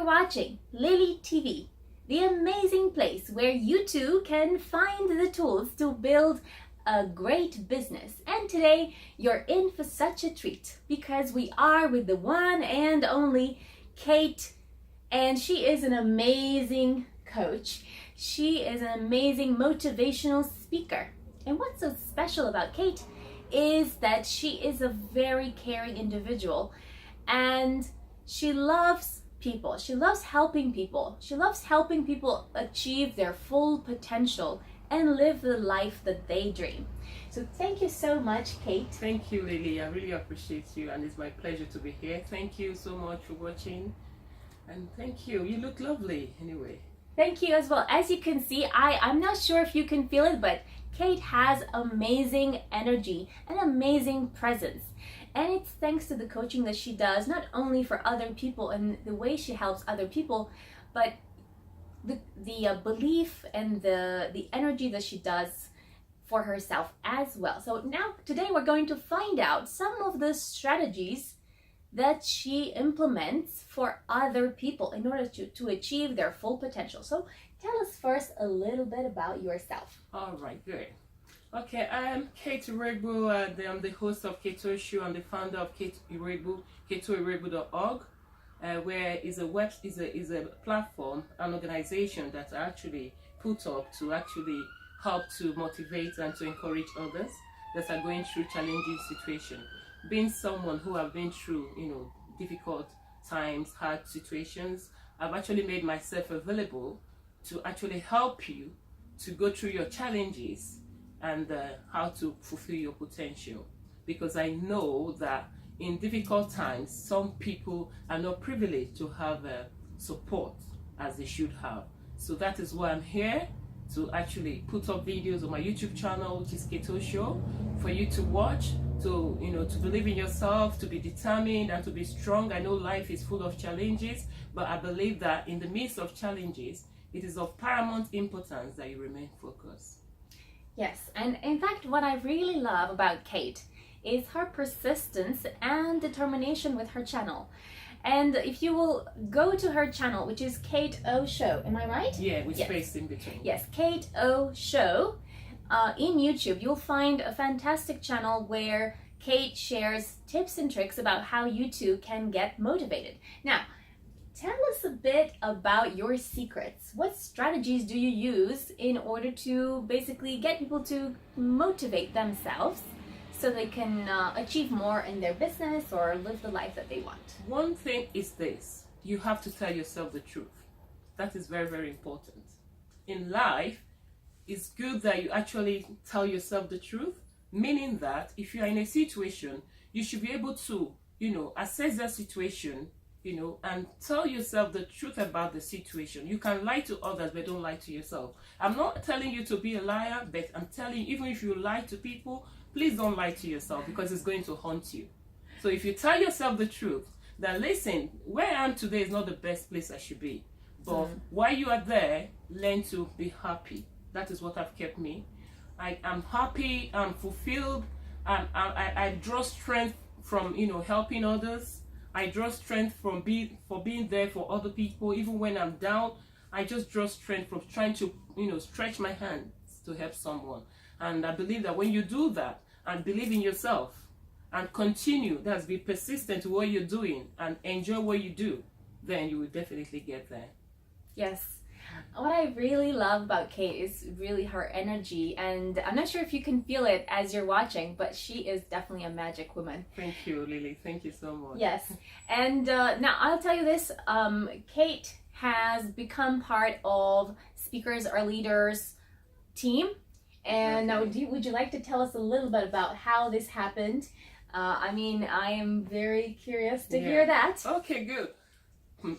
You're watching Lily TV, the amazing place where you too can find the tools to build a great business. And today you're in for such a treat because we are with the one and only Kate, and she is an amazing coach. She is an amazing motivational speaker. And what's so special about Kate is that she is a very caring individual, and she loves people. She loves helping people. She loves helping people achieve their full potential and live the life that they dream. So thank you so much, Kate. Thank you, Lily. I really appreciate you, and it's my pleasure to be here. Thank you so much for watching, and thank you. You look lovely anyway. Thank you as well. As you can see, I'm not sure if you can feel it, but Kate has amazing energy and amazing presence. And it's thanks to the coaching that she does, not only for other people and the way she helps other people, but the belief and the energy that she does for herself as well. So now, today we're going to find out some of the strategies that she implements for other people in order to achieve their full potential. So tell us first a little bit about yourself. All right, good. Okay, I'm Kate Iregu. I'm the host of Keto Show. I'm the founder of Kate Iregu, ketoiregu.org, where is a platform, an organization that I actually put up to actually help to motivate and to encourage others that are going through challenging situations. Being someone who have been through, difficult times, hard situations, I've actually made myself available to actually help you to go through your challenges and how to fulfill your potential. Because I know that in difficult times, some people are not privileged to have support as they should have. So that is why I'm here, to actually put up videos on my YouTube channel, which is Keto Show, for you to watch, to believe in yourself, to be determined and to be strong. I know life is full of challenges, but I believe that in the midst of challenges, it is of paramount importance that you remain focused. Yes, and in fact, what I really love about Kate is her persistence and determination with her channel. And if you will go to her channel, which is Kate O Show, am I right? Yeah, with space in between. Yes, Kate O Show. In YouTube, you'll find a fantastic channel where Kate shares tips and tricks about how you too can get motivated. Now, tell us a bit about your secrets. What strategies do you use in order to basically get people to motivate themselves so they can achieve more in their business or live the life that they want? One thing is this: you have to tell yourself the truth. That is very, very important. In life, it's good that you actually tell yourself the truth, meaning that if you are in a situation, you should be able to, assess that situation, and tell yourself the truth about the situation. You can lie to others, but don't lie to yourself. I'm not telling you to be a liar, but I'm telling you, even if you lie to people, please don't lie to yourself, because it's going to haunt you. So if you tell yourself the truth, that listen, where I am today is not the best place I should be. But while you are there, learn to be happy. That is what have kept me. I am happy, I'm fulfilled, I draw strength from helping others. I draw strength from being there for other people. Even when I'm down, I just draw strength from trying to stretch my hands to help someone. And I believe that when you do that and believe in yourself and continue, that's be persistent to what you're doing and enjoy what you do, then you will definitely get there. Yes. What I really love about Kate is really her energy, and I'm not sure if you can feel it as you're watching, but she is definitely a magic woman. Thank you, Lily. Thank you so much. Yes. And now I'll tell you this, Kate has become part of Speakers Are Leaders team. And now, would you like to tell us a little bit about how this happened? I am very curious to hear that. Okay, good.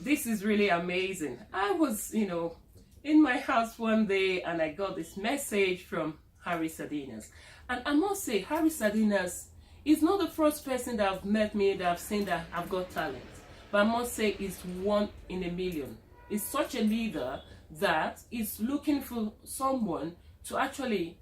This is really amazing. I was, in my house one day, and I got this message from Harry Sardinas. And I must say, Harry Sardinas is not the first person that have met me that have seen that I've got talent. But I must say, it's one in a million. It's such a leader that is looking for someone to actually,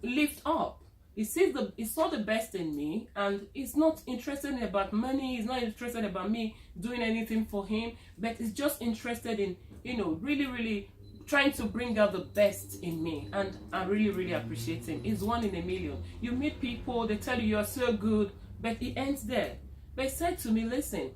lift up. He saw the best in me, and he's not interested about money. He's not interested about me doing anything for him, but he's just interested in, really, really trying to bring out the best in me. And I really, really appreciate him. He's one in a million. You meet people, they tell you you're so good, but it ends there. But he said to me, listen,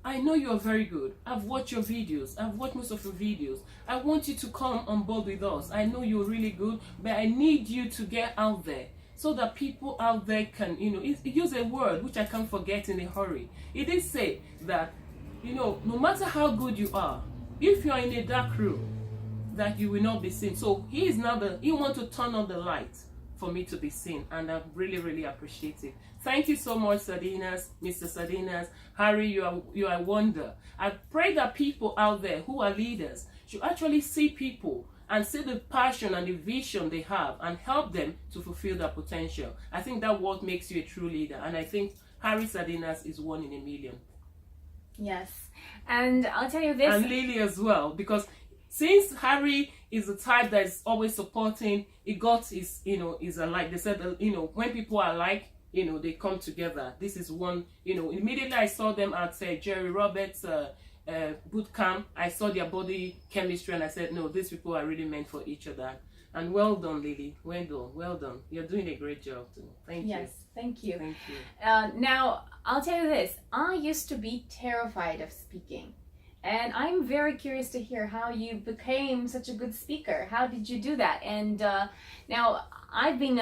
I know you're very good. I've watched your videos. I've watched most of your videos. I want you to come on board with us. I know you're really good, but I need you to get out there, so that people out there can, he used a word which I can't forget in a hurry. He did say that, no matter how good you are, if you're in a dark room, that you will not be seen. So he wants to turn on the light for me to be seen, and I really, really appreciate it. Thank you so much, Sardinas, Mr. Sardinas. Harry, you are a wonder. I pray that people out there who are leaders should actually see people and see the passion and the vision they have and help them to fulfill their potential. I think that what makes you a true leader, and I think Harry Sardinas is one in a million. Yes, and I'll tell you this. And Lily as well, because since Harry is the type that is always supporting, he got his, is alike. They said, when people are alike, they come together. This is one, immediately I saw them at Jerry Roberts' boot camp. I saw their body chemistry, and I said, no, these people are really meant for each other. And well done, Lily. Well done. You're doing a great job too. Thank you. Yes, thank you. Thank you. Now, I'll tell you this. I used to be terrified of speaking. And I'm very curious to hear how you became such a good speaker. How did you do that? And now I've been,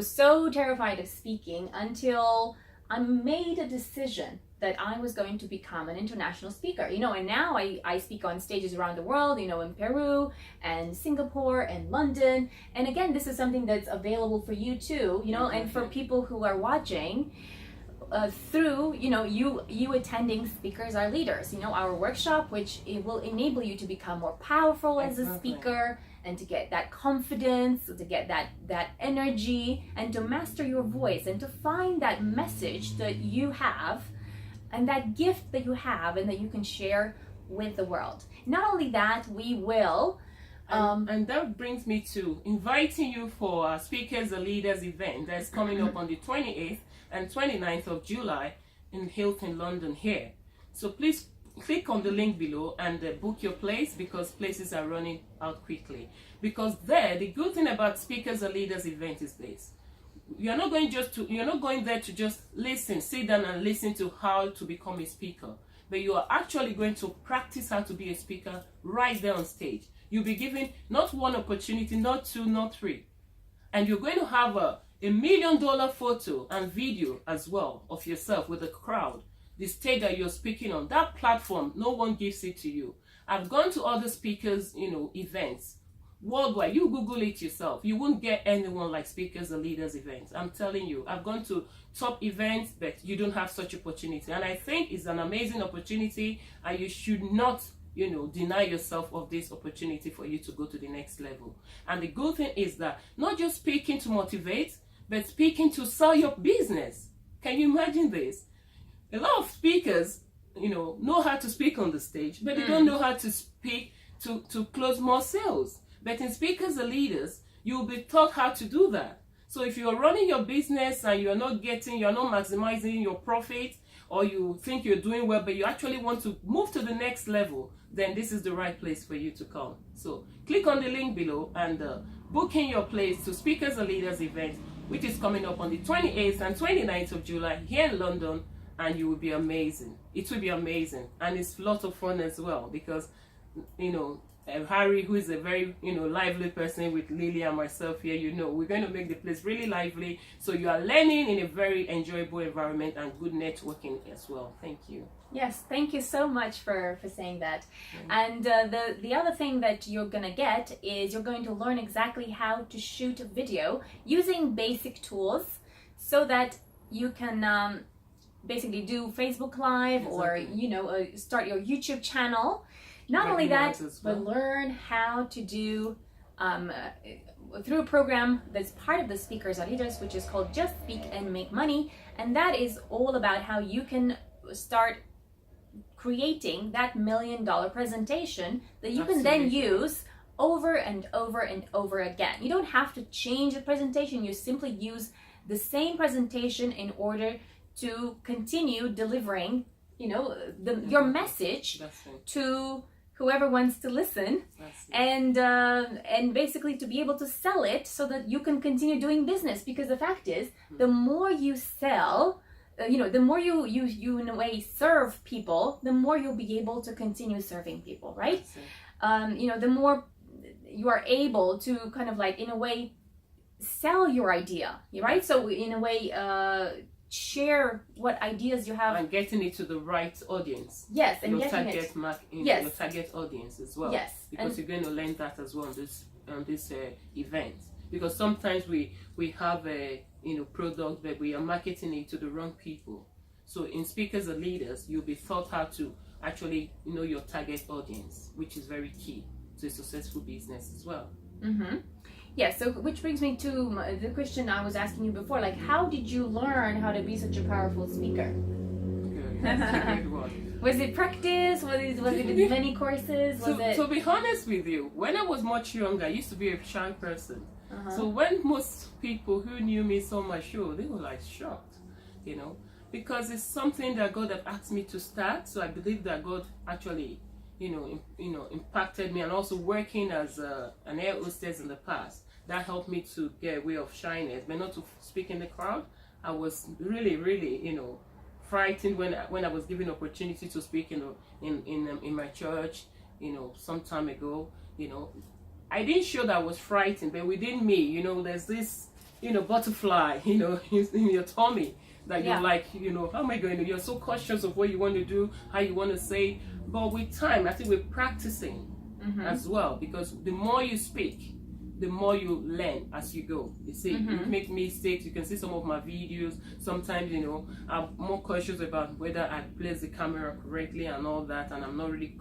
so terrified of speaking until I made a decision that I was going to become an international speaker. And now I speak on stages around the world, in Peru and Singapore and London. And again, this is something that's available for you too, and for people who are watching. Through you attending Speakers Are Leaders, our workshop, which it will enable you to become more powerful as a speaker, and to get that confidence, to get that energy, and to master your voice, and to find that message that you have, and that gift that you have, and that you can share with the world. Not only that, we will and that brings me to inviting you for our Speakers Are Leaders event that's coming up on the 28th and 29th of July in Hilton, London here. So please click on the link below and book your place, because places are running out quickly. Because the good thing about Speakers Are Leaders event is this. You're not going there to just listen, sit down and listen to how to become a speaker. But you are actually going to practice how to be a speaker right there on stage. You'll be given not one opportunity, not two, not three. And you're going to have a $1 million photo and video as well of yourself with the crowd, the stage that you're speaking on. That platform, no one gives it to you. I've gone to other speakers, events worldwide. You Google it yourself. You won't get anyone like Speakers Are Leaders events. I'm telling you, I've gone to top events, but you don't have such opportunity. And I think it's an amazing opportunity, and you should not deny yourself of this opportunity for you to go to the next level. And the good thing is that not just speaking to motivate, but speaking to sell your business. Can you imagine this? A lot of speakers, know how to speak on the stage, but they don't know how to speak to close more sales. But in Speakers Are Leaders, you'll be taught how to do that. So if you're running your business and you're not maximizing your profit, or you think you're doing well, but you actually want to move to the next level, then this is the right place for you to come. So click on the link below and book in your place to Speakers Are Leaders event, which is coming up on the 28th and 29th of July here in London, and you will be amazing. It will be amazing, and it's a lot of fun as well, because Harry, who is a very lively person with Lily and myself here, we're going to make the place really lively, so you are learning in a very enjoyable environment and good networking as well. Thank you. Yes, thank you so much for saying that. And the other thing that you're gonna get is you're going to learn exactly how to shoot a video using basic tools, so that you can basically do Facebook Live, or start your YouTube channel. Not only that, but learn how to do through a program that's part of the Speakers Are Leaders, which is called Just Speak and Make Money. And that is all about how you can start creating that $1 million presentation that you can then use over and over and over again. You don't have to change the presentation. You simply use the same presentation in order to continue delivering, you know, your message to whoever wants to listen, and basically to be able to sell it so that you can continue doing business. Because the fact is, the more you sell, you know, the more you in a way serve people, the more you'll be able to continue serving people, right? You know, the more you are able to kind of like, in a way, sell your idea, right? So in a way, share what ideas you have, and getting it to the right audience. Yes, and your getting target it. your target audience as well. Yes, because you're going to learn that as well on this event. Because sometimes we have a product, but we are marketing it to the wrong people. So in Speakers and Leaders, you'll be taught how to actually know your target audience, which is very key to a successful business as well. Mm-hmm. Yeah, so which brings me to the question I was asking you before, like, how did you learn how to be such a powerful speaker? Good. That's a good one. Was it practice? Was it many courses? To be honest with you, when I was much younger, I used to be a shy person. So when most people who knew me saw my show, they were like shocked, you know, because it's something that God had asked me to start. So I believe that God actually, impacted me, and also working as an air hostess in the past, that helped me to get away of shyness, but not to speak in the crowd. I was really, really, frightened when I was given opportunity to speak in my church, some time ago. I didn't show that I was frightened, but within me, there's this, butterfly, in your tummy that you're like, how am I going to? You're so cautious of what you want to do, how you want to say. But with time, I think we're practicing as well, because the more you speak, the more you learn as you go. You see, you make mistakes. You can see some of my videos. Sometimes, I'm more cautious about whether I place the camera correctly and all that, and I'm not really,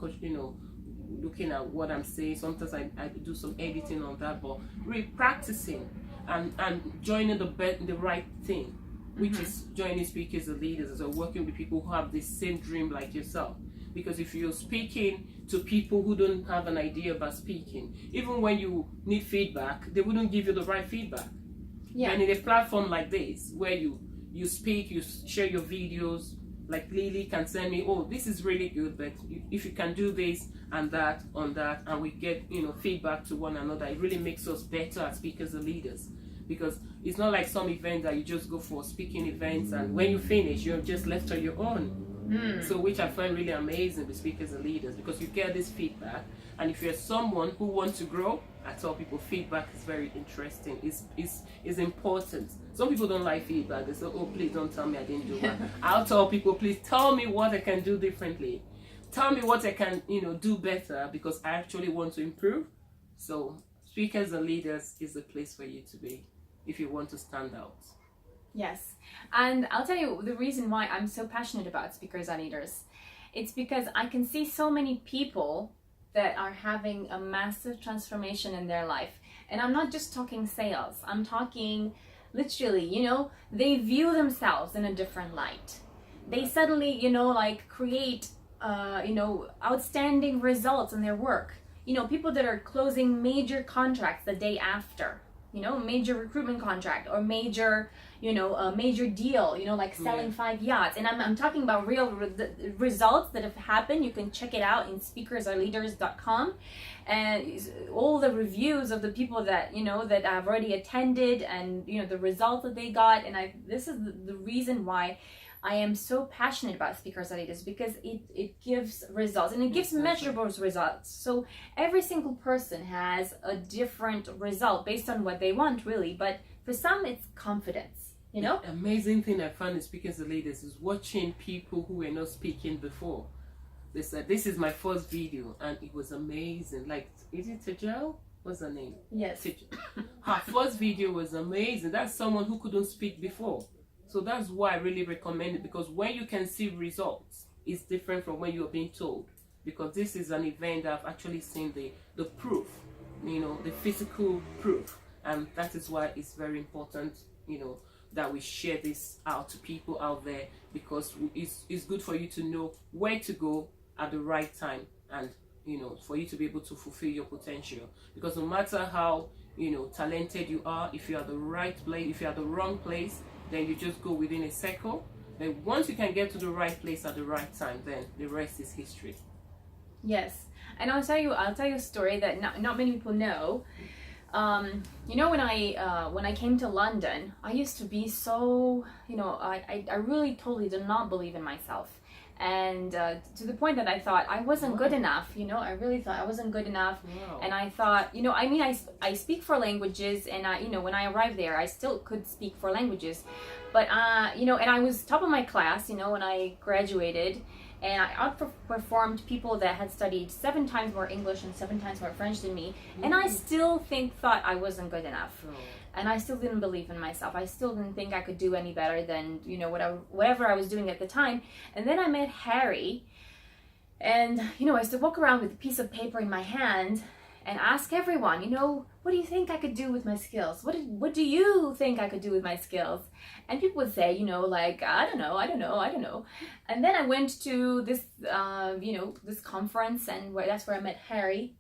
looking at what I'm saying. Sometimes I do some editing on that, but really practicing and joining the right thing, which is joining Speakers and Leaders, so working with people who have the same dream like yourself. Because if you're speaking to people who don't have an idea about speaking, even when you need feedback, they wouldn't give you the right feedback. Yeah. And in a platform like this, where you speak, you share your videos, like Lily can send me, oh, this is really good, but if you can do this and that on that, and we get feedback to one another, it really makes us better as Speakers and Leaders. Because it's not like some event that you just go for speaking events, and when you finish, you're just left on your own. So which I find really amazing with Speakers and Leaders, because you get this feedback, and if you're someone who wants to grow, I tell people feedback is very interesting. It's important. Some people don't like feedback. They say, oh, please don't tell me I didn't do well. I'll tell people, please tell me what I can do differently. Tell me what I can do better, because I actually want to improve. So Speakers and Leaders is the place for you to be if you want to stand out. Yes, and I'll tell you the reason why I'm so passionate about Speakers and Leaders. It's because I can see so many people that are having a massive transformation in their life. And I'm not just talking sales, I'm talking literally, they view themselves in a different light. They suddenly, create, outstanding results in their work. People that are closing major contracts the day after. Major recruitment contract, or major, a major deal, like selling 5 yachts. And I'm talking about real results that have happened. You can check it out in speakersareleaders.com, and all the reviews of the people that, that have already attended, and, the results that they got. And this is the reason why I am so passionate about Speakers and Leaders, because it gives results, and it gives measurable results. So every single person has a different result based on what they want, really. But for some, it's confidence, The amazing thing I found in Speakers and Leaders is watching people who were not speaking before. They said, this is my first video, and it was amazing. Like, is it Tajel? What's her name? Yes. Her first video was amazing. That's someone who couldn't speak before. So that's why I really recommend it, because when you can see results, it's different from when you're being told. Because this is an event that I've actually seen the proof, the physical proof. And that is why it's very important, that we share this out to people out there, because it's good for you to know where to go at the right time and for you to be able to fulfill your potential. Because no matter how, talented you are, if you're at the right place, if you're at the wrong place, then you just go within a circle. Then once you can get to the right place at the right time, then the rest is history. Yes, and I'll tell you a story that not many people know. When I came to London, I used to be so, I really totally did not believe in myself. And to the point that I thought I wasn't good enough, I really thought I wasn't good enough. Wow. And I thought, I speak 4 languages, and when I arrived there, I still could speak 4 languages. But, and I was top of my class, when I graduated, and I outperformed people that had studied 7 times more English and 7 times more French than me. And I still thought I wasn't good enough. Oh. And I still didn't believe in myself. I still didn't think I could do any better than, whatever I was doing at the time. And then I met Harry. And, I used to walk around with a piece of paper in my hand and ask everyone, what do you think I could do with my skills? What do you think I could do with my skills? And people would say, I don't know. And then I went to this, this conference, and that's where I met Harry.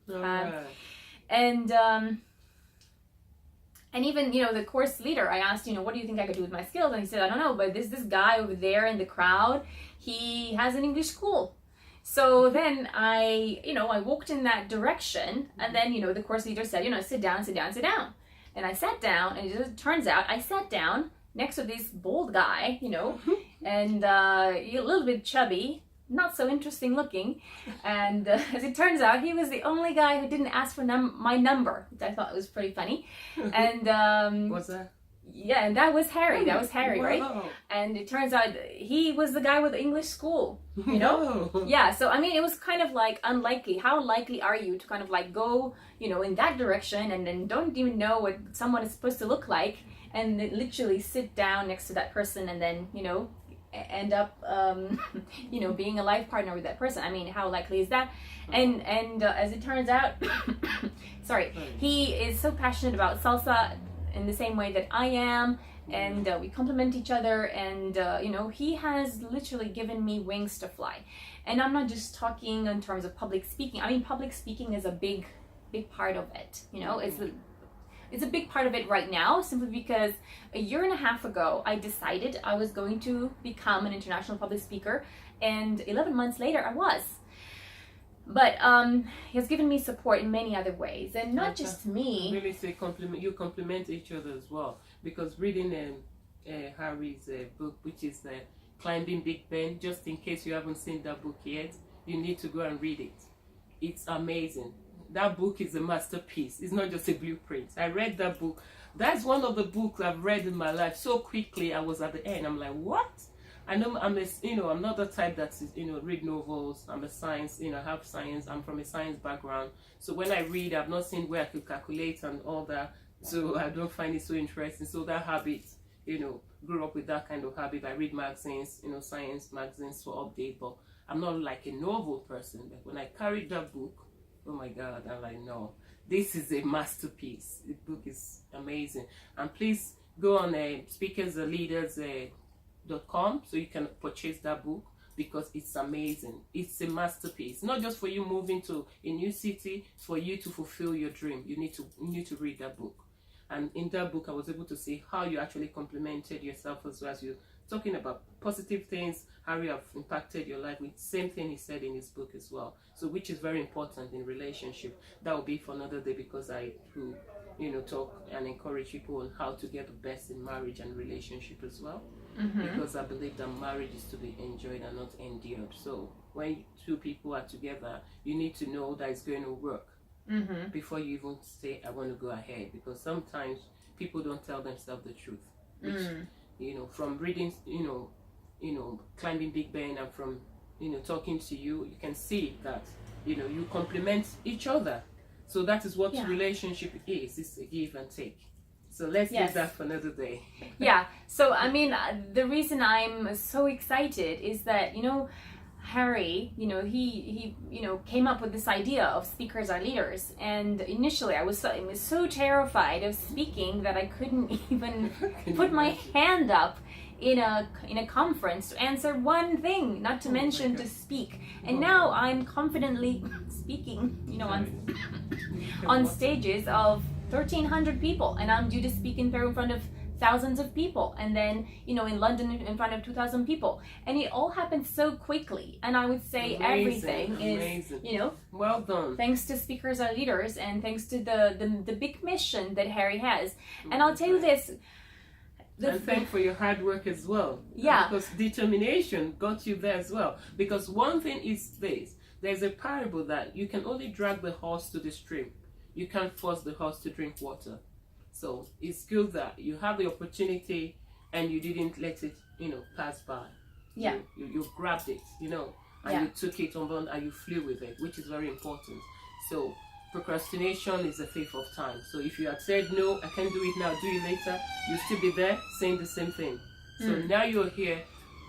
And even, the course leader, I asked, what do you think I could do with my skills? And he said, I don't know, but this guy over there in the crowd, he has an English school. So then I walked in that direction, and then, the course leader said, sit down. And I sat down, and it turns out I sat down next to this bold guy, and a little bit chubby, not so interesting looking. And as it turns out, he was the only guy who didn't ask for my number, which I thought was pretty funny. And what's that? Yeah, and that was Harry. That was Harry, Wow. right? And it turns out he was the guy with the English school, No. Yeah, so I mean, it was kind of like unlikely. How likely are you to kind of like go, in that direction, and then don't even know what someone is supposed to look like, and then literally sit down next to that person, and then, end up, being a life partner with that person? I mean, how likely is that? And as it turns out, sorry, he is so passionate about salsa in the same way that I am, and we complement each other, and he has literally given me wings to fly. And I'm not just talking in terms of public speaking. I mean, public speaking is a big part of it. It's a big part of it right now, simply because a year and a half ago I decided I was going to become an international public speaker, and 11 months later I was. But he has given me support in many other ways, and not just me. Really say you complement each other as well, because reading Harry's book, which is Climbing Big Ben, just in case you haven't seen that book yet, you need to go and read it. It's amazing. That book is a masterpiece. It's not just a blueprint. I read that book. That's one of the books I've read in my life so quickly. I was at the end. I'm like, what? I know I'm not the type that read novels. I'm a science, I have science. I'm from a science background. So when I read, I've not seen where I could calculate and all that. So I don't find it so interesting. So that habit, grew up with that kind of habit. I read magazines, science magazines for update, but I'm not like a novel person. But when I carried that book, oh my God, I'm like, no, this is a masterpiece. The book is amazing. And please go on speakersleaders.com so you can purchase that book, because it's amazing. It's a masterpiece. Not just for you moving to a new city, it's for you to fulfill your dream. You need to read that book. And in that book, I was able to see how you actually complemented yourself, as well as you talking about positive things, how you have impacted your life with same thing he said in his book as well. So which is very important in relationship. That will be for another day, because I do talk and encourage people on how to get the best in marriage and relationship as well. Because I believe that marriage is to be enjoyed and not endured. So when 2 people are together, you need to know that it's going to work before you even say, I want to go ahead. Because sometimes people don't tell themselves the truth, which from reading Climbing Big Ben, and from talking to you, you can see that you complement each other. So that is what relationship is. It's a give and take. So let's leave that for another day. Yeah. So I mean, the reason I'm so excited is that Harry, he came up with this idea of speakers are leaders. And initially I was so terrified of speaking that I couldn't even put my hand up in a conference to answer one thing, not to mention to speak. And now I'm confidently speaking, on stages of 1,300 people, and I'm due to speak in Peru in front of thousands of people, and then in London in front of 2,000 people, and it all happened so quickly. And I would say everything is well done, thanks to Speakers Are Leaders, and thanks to the big mission that Harry has. And I'll tell you this, and thank for your hard work as well. Yeah, because determination got you there as well. Because one thing is this: there's a parable that you can only drag the horse to the stream, you can't force the horse to drink water. So it's good that you have the opportunity and you didn't let it, pass by. Yeah. You grabbed it, and you took it on board and you flew with it, which is very important. So procrastination is a thief of time. So if you had said, no, I can't do it now, do it later, you'll still be there saying the same thing. So now you're here,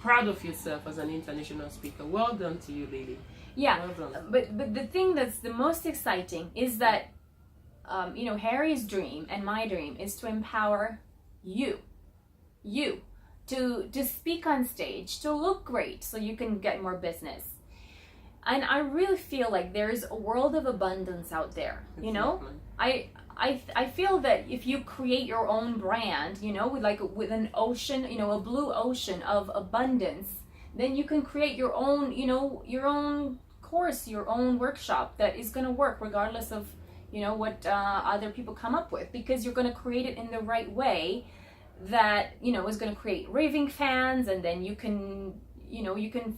proud of yourself as an international speaker. Well done to you, Lily. Yeah, well done. But the thing that's the most exciting is that Harry's dream and my dream is to empower you to speak on stage, to look great so you can get more business. And I really feel like there's a world of abundance out there. I feel that if you create your own brand, with an ocean, a blue ocean of abundance, then you can create your own, your own course, your own workshop that is going to work regardless of what other people come up with, because you're going to create it in the right way that is going to create raving fans. And then you can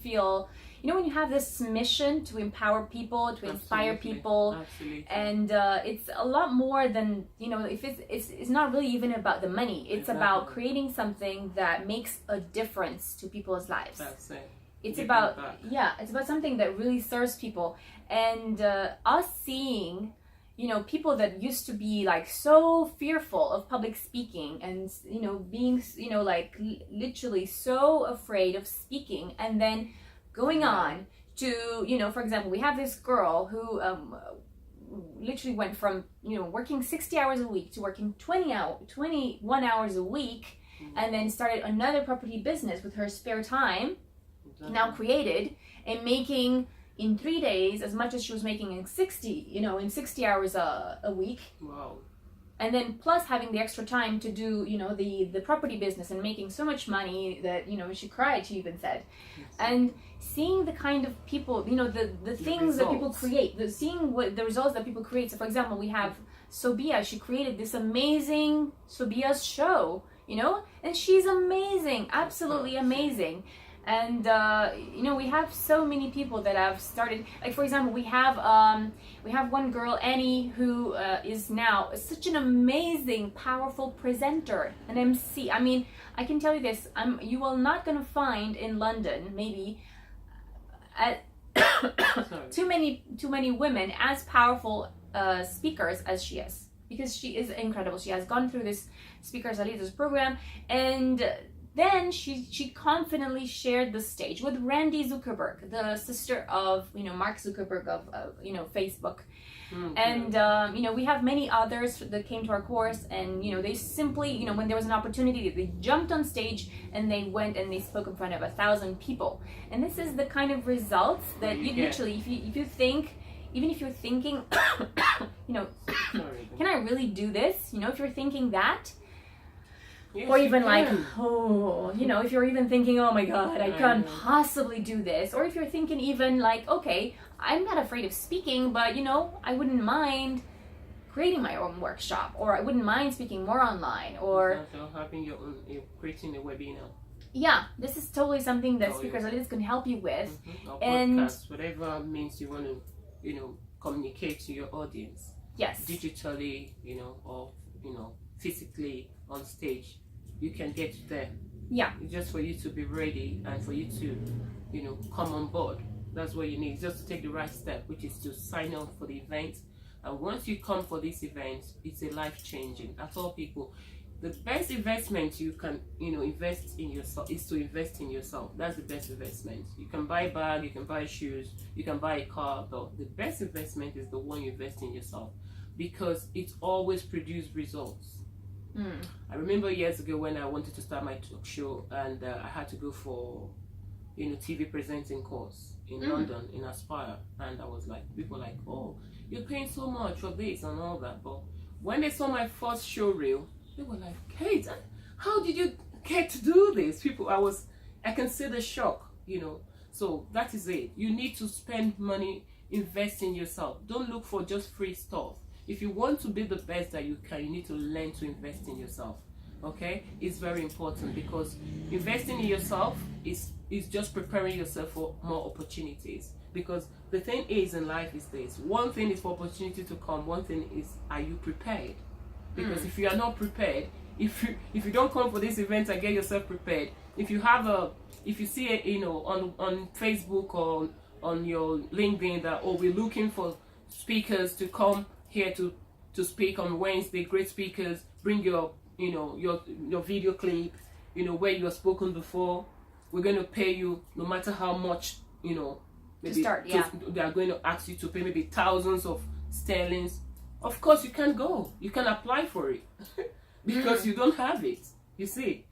feel when you have this mission to empower people, to inspire people. Absolutely. And it's a lot more than if it's not really even about the money. It's about creating something that makes a difference to people's lives. That's it. It's about something that really serves people. And us seeing people that used to be like so fearful of public speaking and being literally so afraid of speaking, and then going on to for example, we have this girl who literally went from working 60 hours a week to working 21 hours a week, and then started another property business with her spare time, now created, and making in 3 days as much as she was making in 60 hours a week. Wow. And then plus having the extra time to do the property business, and making so much money that she cried, she even said. Yes. And seeing the kind of people, the things that people create, seeing what the results that people create. So for example, we have Sobia. She created this amazing Sobia's show, and she's amazing, absolutely amazing. And we have so many people that have started. Like for example, we have one girl, Annie, who is now such an amazing, powerful presenter, an MC. I mean, I can tell you this: you are not gonna find in London, maybe, too many women as powerful speakers as she is, because she is incredible. She has gone through this Speakers Are Leaders program, and then she confidently shared the stage with Randy Zuckerberg, the sister of Mark Zuckerberg of Facebook. And we have many others that came to our course, and they simply when there was an opportunity, they jumped on stage and they went and they spoke in front of 1,000 people. And this is the kind of results that you literally, if you think, even if you're thinking can I really do this, if you're thinking that. Yes, or even like, if you're even thinking, oh my God, I can't possibly do this. Or if you're thinking even like, okay, I'm not afraid of speaking, but I wouldn't mind creating my own workshop, or I wouldn't mind speaking more online, or having your own, creating a webinar. Yeah, this is totally something that Speakers Are Leaders can help you with. Or podcast, whatever means you want to, communicate to your audience. Yes. Digitally, or physically on stage, you can get there. Yeah. It's just for you to be ready and for you to, come on board. That's what you need, just to take the right step, which is to sign up for the event. And once you come for this event, it's a life changing. I tell people, the best investment you can, invest in yourself is to invest in yourself. That's the best investment. You can buy a bag, you can buy shoes, you can buy a car, but the best investment is the one you invest in yourself, because it always produces results. I remember years ago when I wanted to start my talk show, and I had to go for, TV presenting course in London, in Aspire, and I was like, people were like, oh, you're paying so much for this and all that. But when they saw my first show reel, they were like, Kate, how did you get to do this? I can see the shock, So that is it. You need to spend money, invest in yourself. Don't look for just free stuff. If you want to be the best that you can, you need to learn to invest in yourself. Okay? It's very important, because investing in yourself is just preparing yourself for more opportunities. Because the thing is in life is this. One thing is for opportunity to come. One thing is, are you prepared? Because if you are not prepared, if you don't come for this event and get yourself prepared, if you see it, on Facebook or on your LinkedIn that, oh, we're looking for speakers to come here to speak on Wednesday, great speakers, bring your video clip, where you have spoken before, we're going to pay you no matter how much, maybe to start, they are going to ask you to pay maybe thousands of sterlings. Of course you can go, you can apply for it because you don't have it, you see.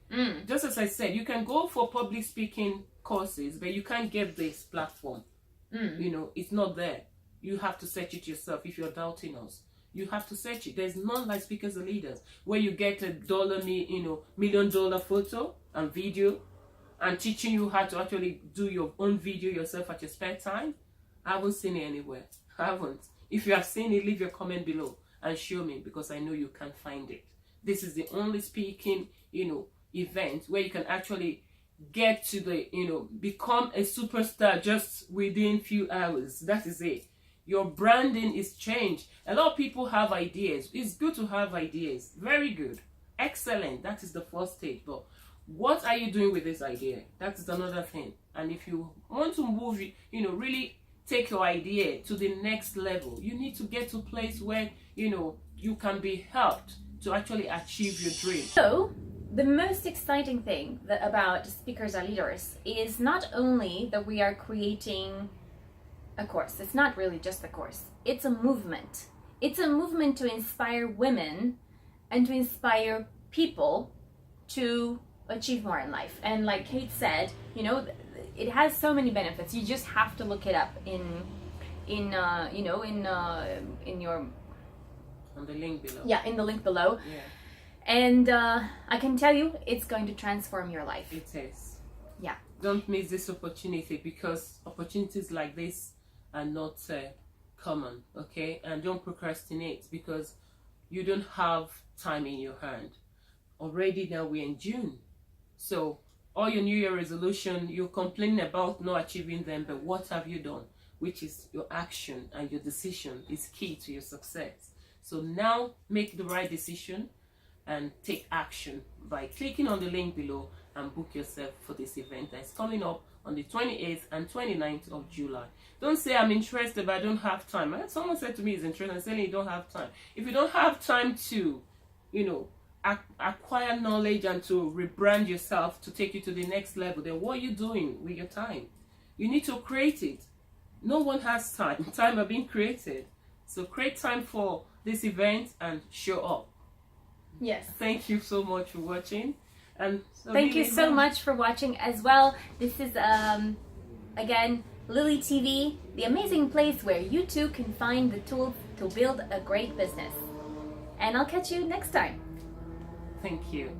Just as I said, you can go for public speaking courses, but you can't get this platform. It's not there. You have to search it yourself. If you're doubting us, you have to search it. There's none like Speakers and Leaders, where you get $1 million photo and video, and teaching you how to actually do your own video yourself at your spare time. I haven't seen it anywhere. I haven't. If you have seen it, leave your comment below and show me, because I know you can't find it. This is the only speaking, event where you can actually get to the, become a superstar just within few hours. That is it. Your branding is changed. A lot of people have ideas. It's good to have ideas. Very good. Excellent. That is the first stage. But what are you doing with this idea? That is another thing. And if you want to move, really take your idea to the next level, you need to get to a place where, you can be helped to actually achieve your dream. So, the most exciting thing about Speakers Are Leaders is not only that we are creating a course. It's not really just a course. It's a movement. It's a movement to inspire women and to inspire people to achieve more in life. And like Kate said, it has so many benefits. You just have to look it up in your, on the link below. Yeah, in the link below. Yeah. And I can tell you, it's going to transform your life. It is. Yeah. Don't miss this opportunity, because opportunities like this are not common, okay? And don't procrastinate, because you don't have time in your hand. Already now we're in June. So all your New Year resolution, you're complaining about not achieving them, but what have you done? Which is your action, and your decision is key to your success. So now make the right decision and take action by clicking on the link below and book yourself for this event that's coming up on the 28th and 29th of July. Don't say I'm interested but I don't have time. Someone said to me he's interested and saying you don't have time. If you don't have time to, acquire knowledge and to rebrand yourself to take you to the next level, then what are you doing with your time? You need to create it. No one has time. Time are being created. So create time for this event and show up. Yes. Thank you so much for watching. And so thank you so much for watching as well. This is again Lily TV, the amazing place where you too can find the tools to build a great business. And I'll catch you next time. Thank you.